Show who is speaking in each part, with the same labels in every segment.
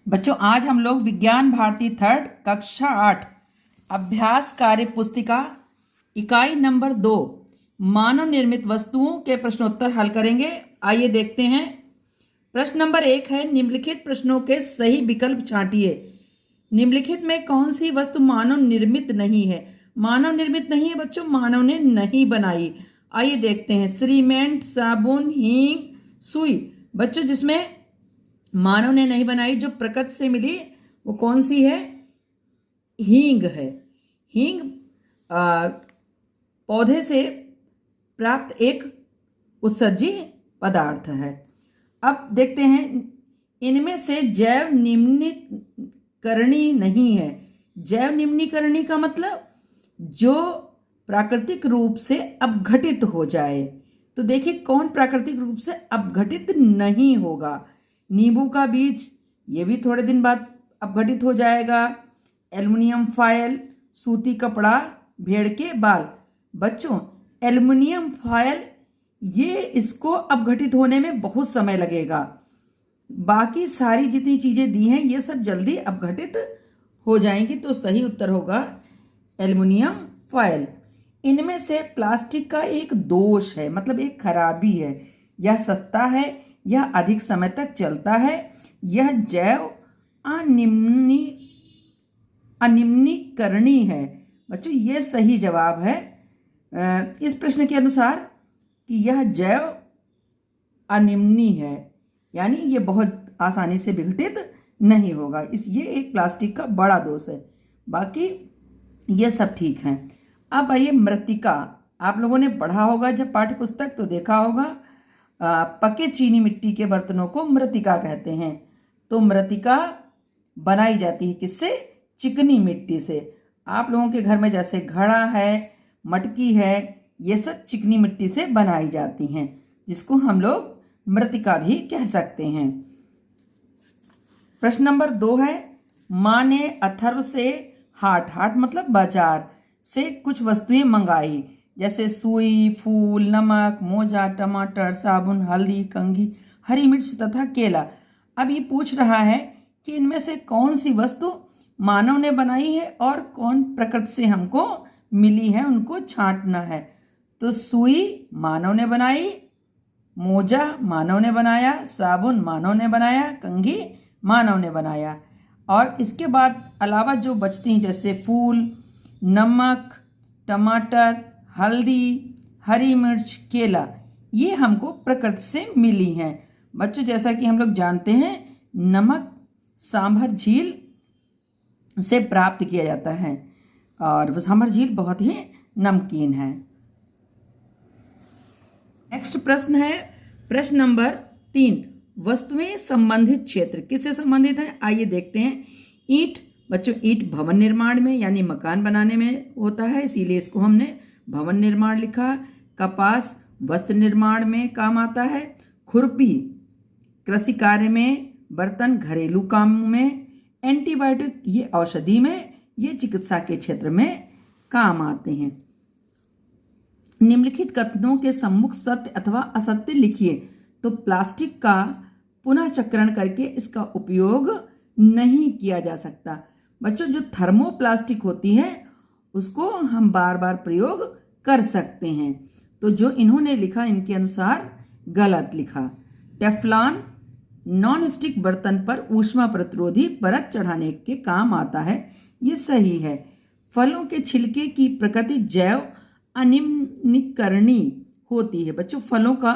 Speaker 1: बच्चों आज हम लोग विज्ञान भारती थर्ड कक्षा 8 अभ्यास कार्य पुस्तिका इकाई नंबर 2 मानव निर्मित वस्तुओं के प्रश्नोत्तर हल करेंगे। आइए देखते हैं। प्रश्न नंबर 1 है, निम्नलिखित प्रश्नों के सही विकल्प छांटिए। निम्नलिखित में कौन सी वस्तु मानव निर्मित नहीं है? मानव निर्मित नहीं है बच्चों, मानव ने नहीं बनाई। आइए देखते हैं। सीमेंट, साबुन, हींग, सुई। बच्चों जिसमें मानव ने नहीं बनाई, जो प्रकृति से मिली, वो कौन सी है? हींग है। हींग पौधे से प्राप्त एक उत्सर्जी पदार्थ है। अब देखते हैं, इनमें से जैव निम्नीकरणीय नहीं है। जैव निम्नीकरणीय का मतलब जो प्राकृतिक रूप से अपघटित हो जाए। तो देखिए कौन प्राकृतिक रूप से अपघटित नहीं होगा। नींबू का बीज, ये भी थोड़े दिन बाद अपघटित हो जाएगा। एल्युमिनियम फॉयल, सूती कपड़ा, भेड़ के बाल। बच्चों एल्युमिनियम फॉयल ये इसको अपघटित होने में बहुत समय लगेगा। बाकी सारी जितनी चीजें दी हैं ये सब जल्दी अपघटित हो जाएंगी। तो सही उत्तर होगा एल्युमिनियम फॉयल। इनमें से प्लास्टिक का एक दोष है, मतलब एक खराबी है। यह सस्ता है, यह अधिक समय तक चलता है, यह जैव अनिम्नीकरणीय है। बच्चों ये सही जवाब है इस प्रश्न के अनुसार कि यह जैव अनिम्नी है, यानी ये बहुत आसानी से विघटित नहीं होगा। ये एक प्लास्टिक का बड़ा दोष है, बाकी ये सब ठीक है। अब आइए मृत्तिका। आप लोगों ने पढ़ा होगा जब पाठ्य पुस्तक, तो देखा होगा पके चीनी मिट्टी के बर्तनों को मृत्तिका कहते हैं। तो मृत्तिका बनाई जाती है किससे? चिकनी मिट्टी से। आप लोगों के घर में जैसे घड़ा है, मटकी है, ये सब चिकनी मिट्टी से बनाई जाती हैं, जिसको हम लोग मृत्तिका भी कह सकते हैं। प्रश्न नंबर 2 है, माँ ने अथर्व से हाट मतलब बाजार से कुछ वस्तुएं मंगाई, जैसे सुई, फूल, नमक, मोजा, टमाटर, साबुन, हल्दी, कंघी, हरी मिर्च तथा केला। अब ये पूछ रहा है कि इनमें से कौन सी वस्तु मानव ने बनाई है और कौन प्रकृति से हमको मिली है, उनको छांटना है। तो सुई मानव ने बनाई, मोजा मानव ने बनाया, साबुन मानव ने बनाया, कंघी मानव ने बनाया। और इसके बाद अलावा जो बचती हैं जैसे फूल, नमक, टमाटर, हल्दी, हरी मिर्च, केला, ये हमको प्रकृति से मिली हैं। बच्चों जैसा कि हम लोग जानते हैं, नमक सांभर झील से प्राप्त किया जाता है और वो सांभर झील बहुत ही नमकीन है। नेक्स्ट प्रश्न है प्रश्न नंबर 3, वस्तुएं संबंधित क्षेत्र किससे संबंधित है? आइए देखते हैं। ईंट। बच्चों ईंट भवन निर्माण में यानी मकान बनाने में होता है, इसीलिए इसको हमने भवन निर्माण लिखा। कपास वस्त्र निर्माण में काम आता है। खुरपी कृषि कार्य में, बर्तन घरेलू कामों में। एंटीबायोटिक ये औषधि में, ये चिकित्सा के क्षेत्र में काम आते हैं। निम्नलिखित कथनों के सम्मुख सत्य अथवा असत्य लिखिए। तो प्लास्टिक का पुनः चक्रण करके इसका उपयोग नहीं किया जा सकता। बच्चों जो थर्मोप्लास्टिक होती है उसको हम बार बार प्रयोग कर सकते हैं। तो जो इन्होंने लिखा इनके अनुसार गलत लिखा। टेफ्लॉन नॉन स्टिक बर्तन पर ऊष्मा प्रतिरोधी परत चढ़ाने के काम आता है, ये सही है। फलों के छिलके की प्रकृति जैव अनिम्नीकरणीय होती है। बच्चों फलों का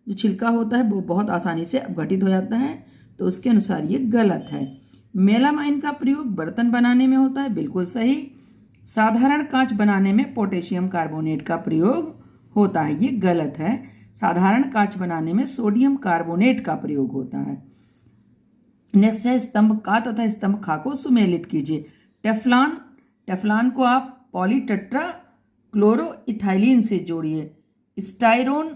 Speaker 1: जो छिलका होता है वो बहुत आसानी से अपघटित हो जाता है, तो उसके अनुसार ये गलत है। मेलामाइन का प्रयोग बर्तन बनाने में होता है, बिल्कुल सही। साधारण कांच बनाने में पोटेशियम कार्बोनेट का प्रयोग होता है, ये गलत है। साधारण कांच बनाने में सोडियम कार्बोनेट का प्रयोग होता है। नेक्स्ट है स्तंभ का तथा स्तंभ खा को सुमेलित कीजिए। टेफ्लॉन को आप पॉलीटेट्रा क्लोरोइथाइलिन से जोड़िए। स्टाइरोन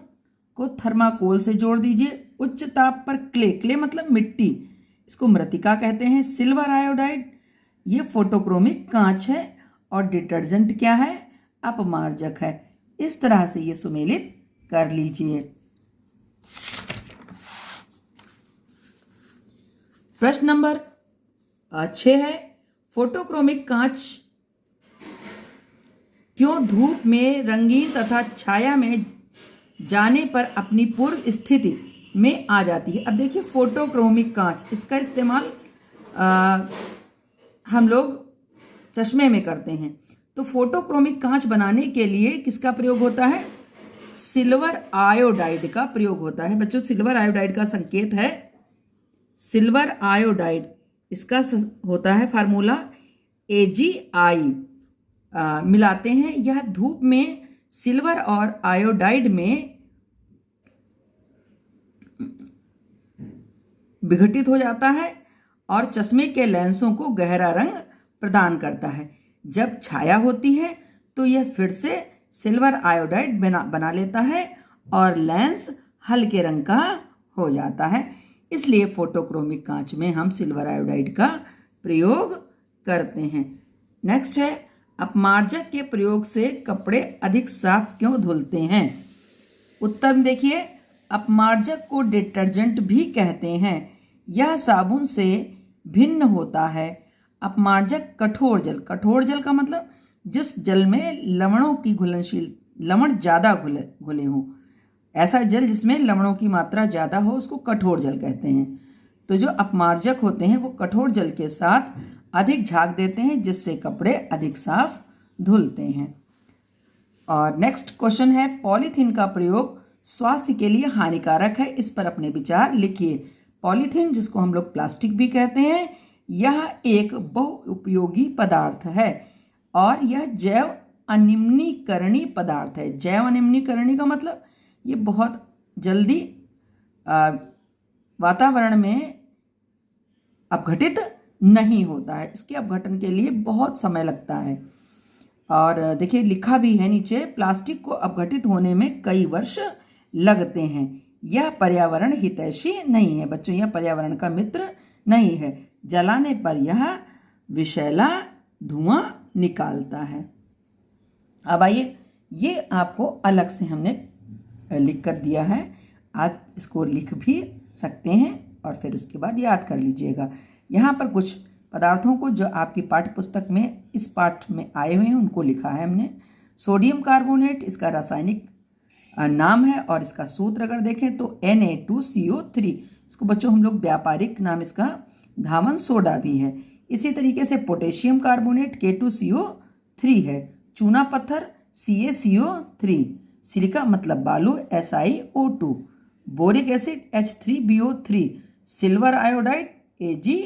Speaker 1: को थर्माकोल से जोड़ दीजिए। उच्च ताप पर क्ले मतलब मिट्टी, इसको मृत्तिका कहते हैं। सिल्वर आयोडाइड ये फोटोक्रोमिक कांच है। और डिटर्जेंट क्या है? अपमार्जक है। इस तरह से ये सुमेलित कर लीजिए। प्रश्न नंबर 6 है, फोटोक्रोमिक कांच क्यों धूप में रंगीन तथा छाया में जाने पर अपनी पूर्व स्थिति में आ जाती है। अब देखिए फोटोक्रोमिक कांच, इसका इस्तेमाल हम लोग चश्मे में करते हैं। तो फोटोक्रोमिक कांच बनाने के लिए किसका प्रयोग होता है? सिल्वर आयोडाइड का प्रयोग होता है। बच्चों, सिल्वर आयोडाइड का संकेत है सिल्वर आयोडाइड, इसका होता है फार्मूला AgI। मिलाते हैं, यह धूप में सिल्वर और आयोडाइड में विघटित हो जाता है और चश्मे के लेंसों को गहरा रंग प्रदान करता है। जब छाया होती है तो यह फिर से सिल्वर आयोडाइड बना लेता है और लेंस हल्के रंग का हो जाता है। इसलिए फोटोक्रोमिक कांच में हम सिल्वर आयोडाइड का प्रयोग करते हैं। नेक्स्ट है, अपमार्जक के प्रयोग से कपड़े अधिक साफ क्यों धुलते हैं? उत्तर देखिए, अपमार्जक को डिटर्जेंट भी कहते हैं। यह साबुन से भिन्न होता है। अपमार्जक कठोर जल का मतलब जिस जल में लवणों की लवण ज़्यादा घुले हों, ऐसा जल जिसमें लवणों की मात्रा ज़्यादा हो उसको कठोर जल कहते हैं। तो जो अपमार्जक होते हैं वो कठोर जल के साथ अधिक झाग देते हैं, जिससे कपड़े अधिक साफ धुलते हैं। और नेक्स्ट क्वेश्चन है, पॉलीथीन का प्रयोग स्वास्थ्य के लिए हानिकारक है, इस पर अपने विचार लिखिए। पॉलीथीन, जिसको हम लोग प्लास्टिक भी कहते हैं, यह एक बहुउपयोगी पदार्थ है और यह जैव अनिम्नीकरणीय पदार्थ है। जैव अनिम्नीकरणीय का मतलब ये बहुत जल्दी वातावरण में अपघटित नहीं होता है, इसके अपघटन के लिए बहुत समय लगता है। और देखिए लिखा भी है नीचे, प्लास्टिक को अपघटित होने में कई वर्ष लगते हैं। यह पर्यावरण हितैषी नहीं है। बच्चों, यह पर्यावरण का मित्र नहीं है। जलाने पर यह विषैला धुआं निकालता है। अब आइए, ये आपको अलग से हमने लिख कर दिया है, आप इसको लिख भी सकते हैं और फिर उसके बाद याद कर लीजिएगा। यहाँ पर कुछ पदार्थों को जो आपकी पाठ्य पुस्तक में इस पाठ में आए हुए हैं उनको लिखा है हमने। सोडियम कार्बोनेट इसका रासायनिक नाम है और इसका सूत्र अगर देखें तो Na2CO3। इसको बच्चों हम लोग व्यापारिक नाम इसका धावन सोडा भी है। इसी तरीके से पोटेशियम कार्बोनेट K2CO3 है। चूना पत्थर CaCO3, सिलिका मतलब बालू SiO2, boric acid H3BO3, silver iodide AgI।